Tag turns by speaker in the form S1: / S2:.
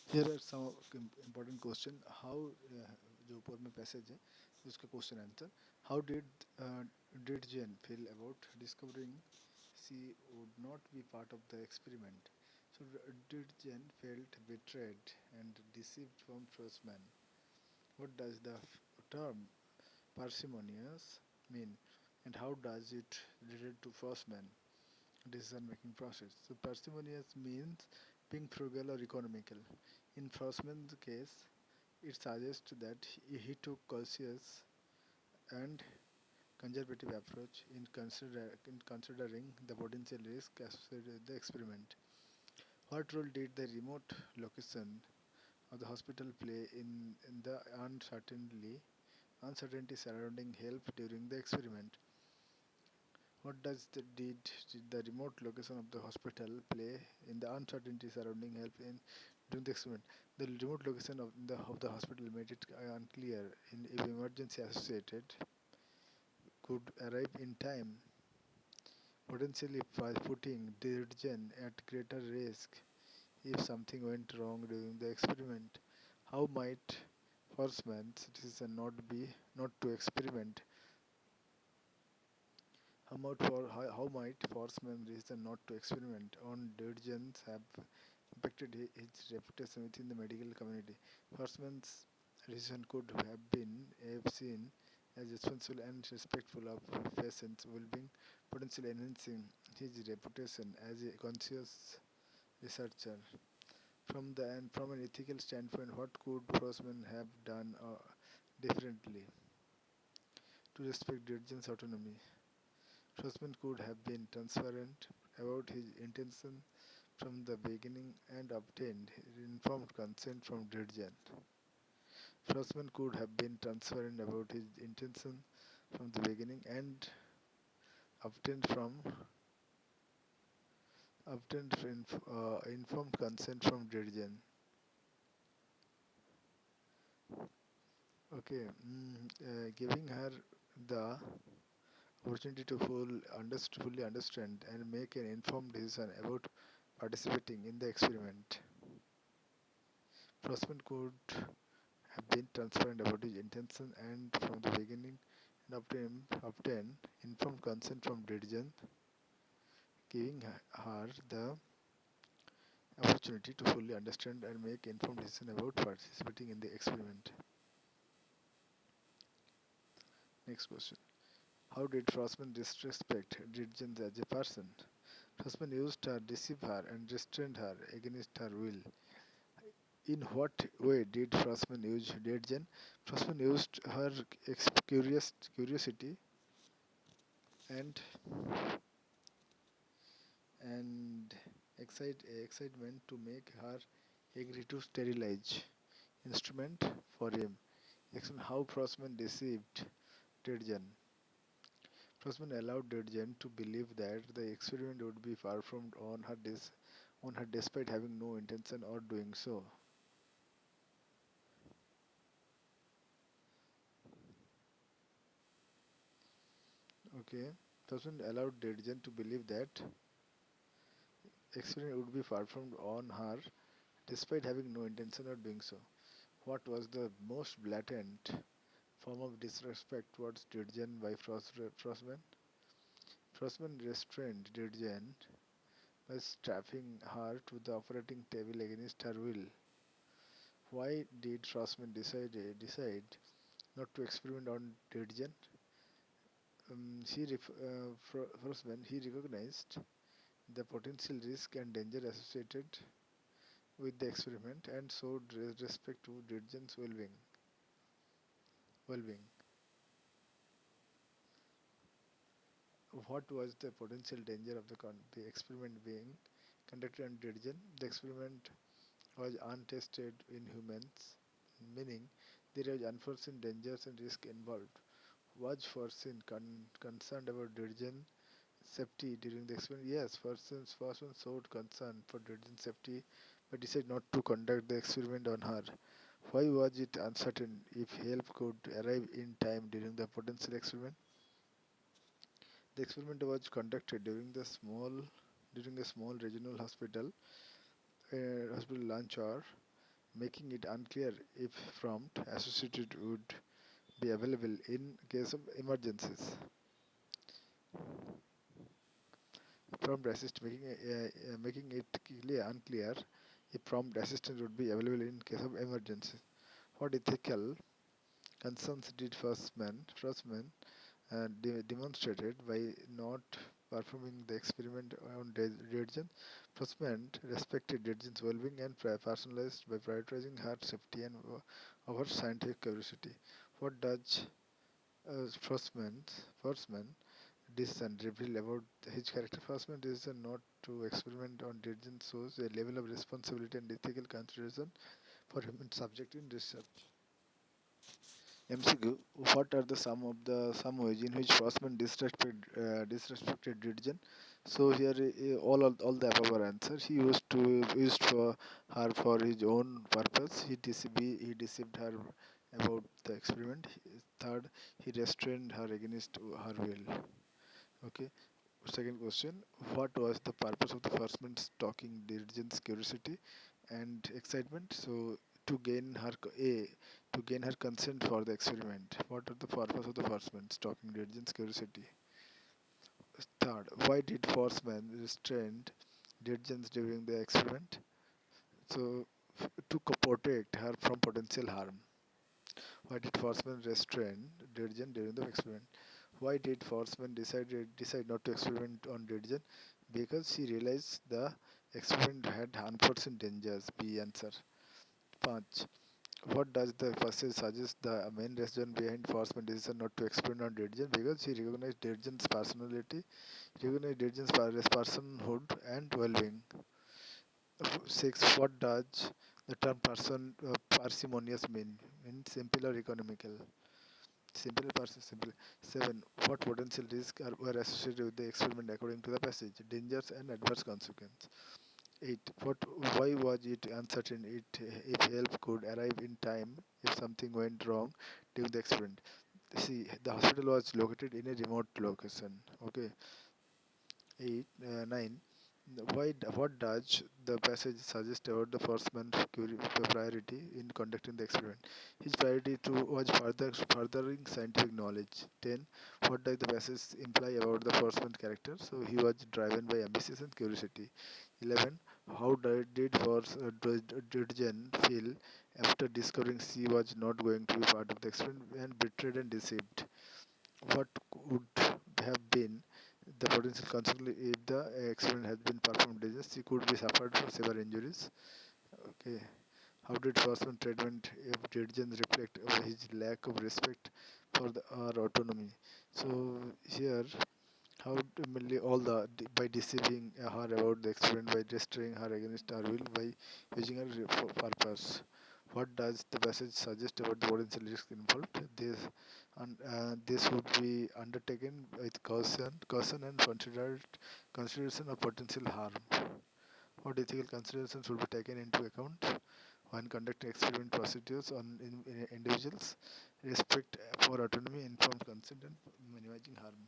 S1: Here are some important question. How जो ऊपर में passage है उसका question answer. How did Jane feel about discovering she would not be part of the experiment? So did Jane felt betrayed and deceived from Frostman? What does the term parsimonious mean, and how does it relate to Frostman decision-making process? So parsimonious means being frugal or economical. In Frostman's case, it suggests that he took cautious and conservative approach in considering the potential risk associated with the experiment. What role did the remote location of the hospital play in the uncertainty surrounding help during the experiment? What did the remote location of the hospital play in the uncertainty surrounding help in during the experiment? The remote location of the hospital made it unclear if emergency associated could arrive in time, potentially putting Dirgen at greater risk if something went wrong during the experiment. How might Forsman's decision not to experiment? How might Forsman's decision not to experiment on Dirgens have impacted his reputation within the medical community? Forsman's decision could have seen as responsible and respectful of patients' well-being, potentially enhancing his reputation as a conscious researcher. From an ethical standpoint, what could Forsman have done differently to respect Dirgens' autonomy? Schwarzman could have been transparent about his intention from the beginning and obtained informed consent from Dirjan. Schwarzman could have been transparent about his intention from the beginning and obtained from informed consent from Dirjan. Okay, giving her the opportunity to fully understand and make an informed decision about participating in the experiment. Frostman could have been transparent about his intention and from the beginning and obtain informed consent from Dirjan, giving her the opportunity to fully understand and make informed decision about participating in the experiment. Next question. How did Frostman disrespect Dirjan as a person? Frostman used her, deceived her, and restrained her against her will. In what way did Frostman use Dirjan? Frostman used her curiosity and and excitement to make her agree to sterilize instrument for him. Explain how Frostman deceived Dirjan. Frostman allowed Dirjan to believe that the experiment would be performed on her despite having no intention of doing so. Okay. Frostman allowed Dirjan to believe that experiment would be performed on her despite having no intention of doing so. What was the most blatant form of disrespect towards Dirjan by Frostman? Frostman restrained Dirjan by strapping her to the operating table against her will. Why did Frostman decide not to experiment on Dirjan? Frostman he recognized the potential risk and danger associated with the experiment and showed respect to Dirjan's well-being. What was the potential danger of the experiment being conducted on Dirjan? The experiment was untested in humans, meaning there was unforeseen dangers and risk involved. Was foreseen concerned about Dirjan safety during the experiment? Yes, person showed concern for Dirjan's safety but decided not to conduct the experiment on her. Why was it uncertain if help could arrive in time during the potential experiment? The experiment was conducted during a small regional hospital lunch hour. making it unclear if prompt associated would be available in case of emergencies. Prompt assist making it clear unclear if prompt assistance would be available in case of emergency. What ethical concerns did Firstman demonstrated by not performing the experiment on Dejan? Firstman respected Dejan's well-being and personalized by prioritizing her safety and over scientific curiosity. What does Firstman decision reveal about his character? Firstman decision not to experiment on Dejan shows a level of responsibility and ethical consideration for human subject in research. MCQ: what are some ways in which Frostman disrespected religion? So here all the above are answers. He used for her for his own purpose. He deceived her about the experiment. Third, he restrained her against her will. Okay. Second question: what was the purpose of the first man stalking Dirjan's curiosity and excitement? So to gain her consent for the experiment. What are the purpose of the first man stalking Dirjan's curiosity? Third, why did first man restrain Dirjan's during the experiment? So to protect her from potential harm. Why did Forsman restrain Dirjan during the experiment? Why did Forsman decide not to experiment on Dirjan? Because he realized the experiment had unforeseen dangers. B answer. 5. What does the passage suggest the main reason behind Forsman's decision not to experiment on Dirjan? Because he recognized Dirjan's personality, recognized Dirjan's personhood and well-being. 6. What does the term parsimonious mean? Means simple or economical? Simple person, simple. 7. What potential risks were associated with the experiment according to the passage? Dangers and adverse consequences. 8. Why was it uncertain if help could arrive in time if something went wrong during the experiment? See, the hospital was located in a remote location. Okay. 9. What does the passage suggest about the first man's priority in conducting the experiment? His priority was furthering scientific knowledge. 10. What does the passage imply about the first man's character? So he was driven by ambition and curiosity. 11. How did Jen feel after discovering she was not going to be part of the experiment and betrayed and deceived? What would have been the potential consequence if the accident had been performed dangerous? He could be suffered for severe injuries. Okay. How did Forsman treatment of Dirgens reflect his lack of respect for our autonomy? So here, mainly by deceiving her about the experiment, by destroying her against her will, by using her for purpose. What does the passage suggest about the potential risk involved? This would be undertaken with caution and consideration of potential harm. What ethical considerations would be taken into account when conducting experiment procedures on individuals? Respect for autonomy, informed consent, and minimizing harm.